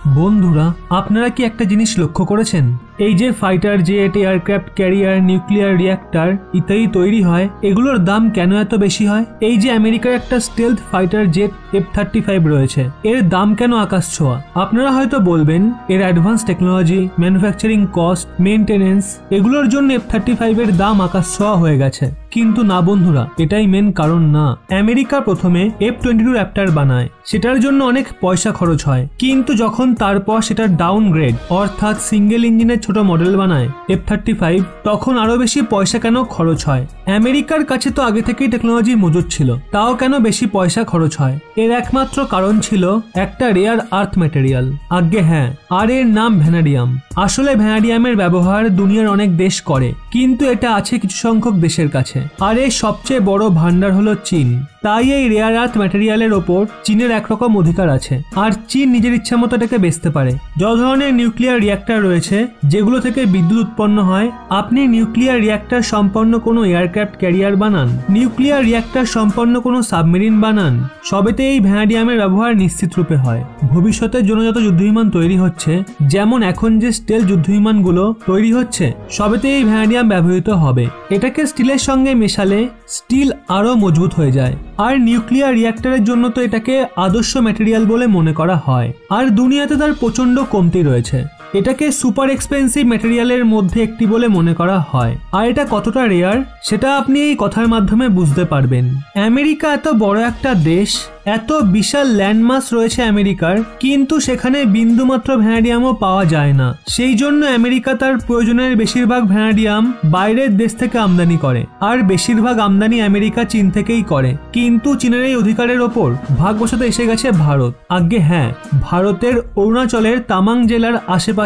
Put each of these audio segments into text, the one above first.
বন্ধুরা, আপনারা কি একটা জিনিস লক্ষ্য করেছেন? এই যে fighter jet, aircraft carrier, nuclear reactor ইত্যাদি তৈরি হয়, এগুলোর দাম কেন এত বেশি হয়? এই যে আমেরিকার একটা স্টেলথ ফাইটার জেট F-35 রয়েছে, এর দাম কেন আকাশ ছোঁয়া? আপনারা হয়তো বলবেন এর advance technology, manufacturing cost, maintenance, এগুলোর জন্য F-35 এর দাম আকাশ ছোঁয়া হয়ে গেছে। কিন্তু না বন্ধুরা, এটাই মেন কারণ না। আমেরিকা প্রথমে F-22 র্যাপটার বানায়, সেটার জন্য অনেক পয়সা খরচ হয়, কিন্তু যখন তারপর সেটা ডাউনগ্রেড অর্থাৎ সিঙ্গেল ইঞ্জিনের ছোট মডেল বানায় F-35, তখন আরো বেশি পয়সা কেন খরচ হয়? আমেরিকার কাছে তো আগে থেকেই টেকনোলজি মজুদ ছিল, তাও কেন বেশি পয়সা খরচ হয়? এর একমাত্র কারণ ছিল একটা রেয়ার আর্থ ম্যাটেরিয়াল। আজ্ঞে হ্যাঁ, আর এর নাম ভ্যানাডিয়াম। আসলে ভ্যানাডিয়ামের ব্যবহার দুনিয়ার অনেক দেশ করে, কিন্তু এটা আছে কিছু সংখ্যক দেশের কাছে, আর এর সবচেয়ে বড় ভান্ডার হলো চীন। তাই এই রেয়ার আর্থ ম্যাটেরিয়ালের ওপর চীনের একরকম অধিকার আছে, আর চীন নিজের ইচ্ছা মতো এটাকে বেচতে পারে। যত ধরনের নিউক্লিয়ার রিঅ্যাক্টর রয়েছে যেগুলো থেকে বিদ্যুৎ উৎপন্ন হয়, আপনি নিউক্লিয়ার রিঅ্যাক্টর সম্পন্ন কোনো এয়ারক্রাফট ক্যারিয়ার বানান, নিউক্লিয়ার রিঅ্যাক্টর সম্পন্ন কোনো সাবমেরিন বানান, সবেতে এই ভ্যানাডিয়ামের ব্যবহার নিশ্চিত রূপে হয়। ভবিষ্যতের জন্য যত যুদ্ধবিমান তৈরি হচ্ছে, যেমন এখন যে স্টিল যুদ্ধবিমানগুলো তৈরি হচ্ছে, সবেতে এই ভ্যানাডিয়াম ব্যবহৃত হবে। এটাকে স্টিলের সঙ্গে মেশালে স্টিল আরো মজবুত হয়ে যায়। আর নিউক্লিয়ার রিঅ্যাক্টরের জন্য তো এটাকে আদর্শ ম্যাটেরিয়াল বলে মনে করা হয়, আর দুনিয়াতে তার প্রচন্ড কমতি রয়েছে। এটাকে সুপার এক্সপেন্সিভ ম্যাটেরিয়ালের মধ্যে একটি বলে মনে করা হয়। আর এটা কতটা রেয়ার সেটা আপনি এই কথার মাধ্যমে বুঝতে পারবেন। আমেরিকা এত বড় একটা দেশ, এত বিশাল ল্যান্ডমাস রয়েছে আমেরিকার, কিন্তু সেখানে বিন্দুমাত্র ভ্যানাডিয়ামও পাওয়া যায় না। সেই জন্য আমেরিকা তার প্রয়োজনের বেশিরভাগ ভ্যানাডিয়াম বাইরের দেশ থেকে আমদানি করে, আর বেশিরভাগ আমদানি আমেরিকা চীন থেকেই করে। কিন্তু চীনের এই অধিকারের ওপর ভাগবশত এসে গেছে ভারত। আজ্ঞে হ্যাঁ, ভারতের অরুণাচলের তামাং জেলার আশেপাশে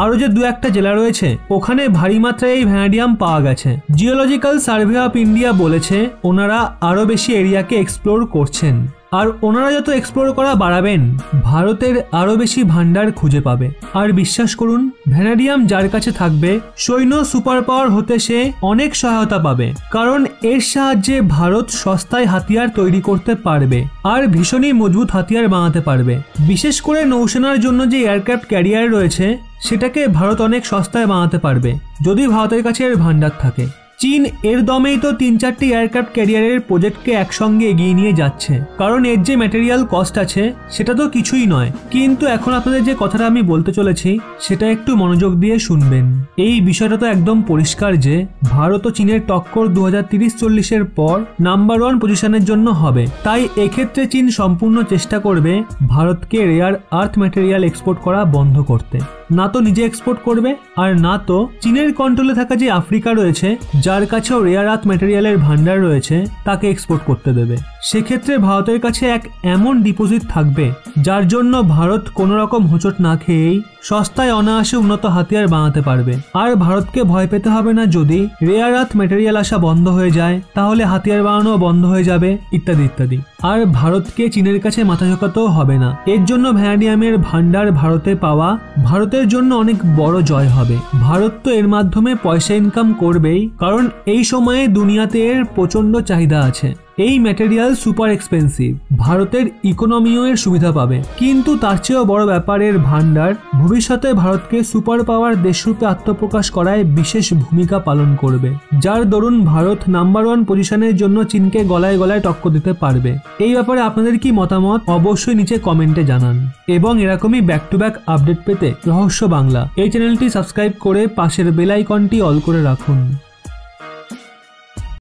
আরো যে দু একটা জেলা রয়েছে, ওখানে ভারী মাত্রায় এই ভ্যানাডিয়াম পাওয়া গেছে। জিওলজিক্যাল সার্ভে অফ ইন্ডিয়া বলেছে ওনারা আরো বেশি এরিয়াকে এক্সপ্লোর করছেন, আর ওনারা যত এক্সপ্লোর করা বাড়াবেন, ভারতের আরো বেশি ভান্ডার খুঁজে পাবে। আর বিশ্বাস করুন, ভ্যানাডিয়াম যার কাছে থাকবে, সৈন্য সুপার পাওয়ার হতে সে অনেক সহায়তা পাবে, কারণ এর সাহায্যে ভারত সস্তায় হাতিয়ার তৈরি করতে পারবে, আর ভীষণই মজবুত হাতিয়ার বানাতে পারবে। বিশেষ করে নৌসেনার জন্য যে এয়ারক্রাফট ক্যারিয়ার রয়েছে, সেটাকে ভারত অনেক সস্তায় বানাতে পারবে, যদি ভারতের কাছে এর ভান্ডার থাকে। চীন এর দমেই তো 3-4টি এয়ারক্রাফট ক্যারিয়ারের প্রজেক্টকে একসঙ্গে এগিয়ে নিয়ে যাচ্ছে, কারণ এর যে ম্যাটেরিয়াল কস্ট আছে সেটা তো কিছুই নয়। কিন্তু এখন আপনাদের যে কথাটা আমি বলতে চলেছি, সেটা একটু মনোযোগ দিয়ে শুনবেন। এই বিষয়টা তো একদম পরিষ্কার যে ভারত ও চীনের টক্কর 2030-40-এর পর নাম্বার 1 পজিশনের জন্য হবে। তাই এক্ষেত্রে চীন সম্পূর্ণ চেষ্টা করবে ভারতকে রেয়ার আর্থ ম্যাটেরিয়াল এক্সপোর্ট করা বন্ধ করতে। না তো নিজে এক্সপোর্ট করবে, আর না তো চীনের কন্ট্রোলে থাকা যে আফ্রিকা রয়েছে, যার কাছেও রেয়ার আর্থ ম্যাটেরিয়ালের ভান্ডার রয়েছে, তাকে এক্সপোর্ট করতে দেবে। সেক্ষেত্রে ভারতের কাছে এক এমন ডিপোজিট থাকবে, যার জন্য ভারত কোনো রকম হোঁচট না খেয়েই সস্তায় অনায়াসে উন্নত হাতিয়ার বানাতে পারবে। আর ভারতকে ভয় পেতে হবে না যদি রেয়ার আর্থ ম্যাটেরিয়াল আসা বন্ধ হয়ে যায়, তাহলে হাতিয়ার বানানো বন্ধ হয়ে যাবে, ইত্যাদি ইত্যাদি। আর ভারতকে চীনের কাছে মাথা ঝোঁকাতেও হবে না। এর জন্য ভ্যানাডিয়ামের ভান্ডার ভারতে পাওয়া ভারতের জন্য অনেক বড় জয় হবে। ভারত তো এর মাধ্যমে পয়সা ইনকাম করবেই, কারণ এই সময়ে দুনিয়াতে এর প্রচন্ড চাহিদা আছে। এই ম্যাটেরিয়াল সুপার এক্সপেন্সিভ, ভারতের ইকোনমিও এর সুবিধা পাবে। কিন্তু তার চেয়েও বড় ব্যাপারের ভান্ডার ভবিষ্যতে ভারতকে সুপার পাওয়ার দেশরূপে আত্মপ্রকাশ করায় বিশেষ ভূমিকা পালন করবে, যার দরুন ভারত নাম্বার 1 পজিশনের জন্য চীনকে গলায় গলায় টক্কর দিতে পারবে। এই ব্যাপারে আপনাদের কি মতামত অবশ্যই নিচে কমেন্টে জানান, এবং এরকমই ব্যাক টু ব্যাক আপডেট পেতে রহস্য বাংলা এই চ্যানেলটি সাবস্ক্রাইব করে পাশের বেল আইকনটি অল করে রাখুন।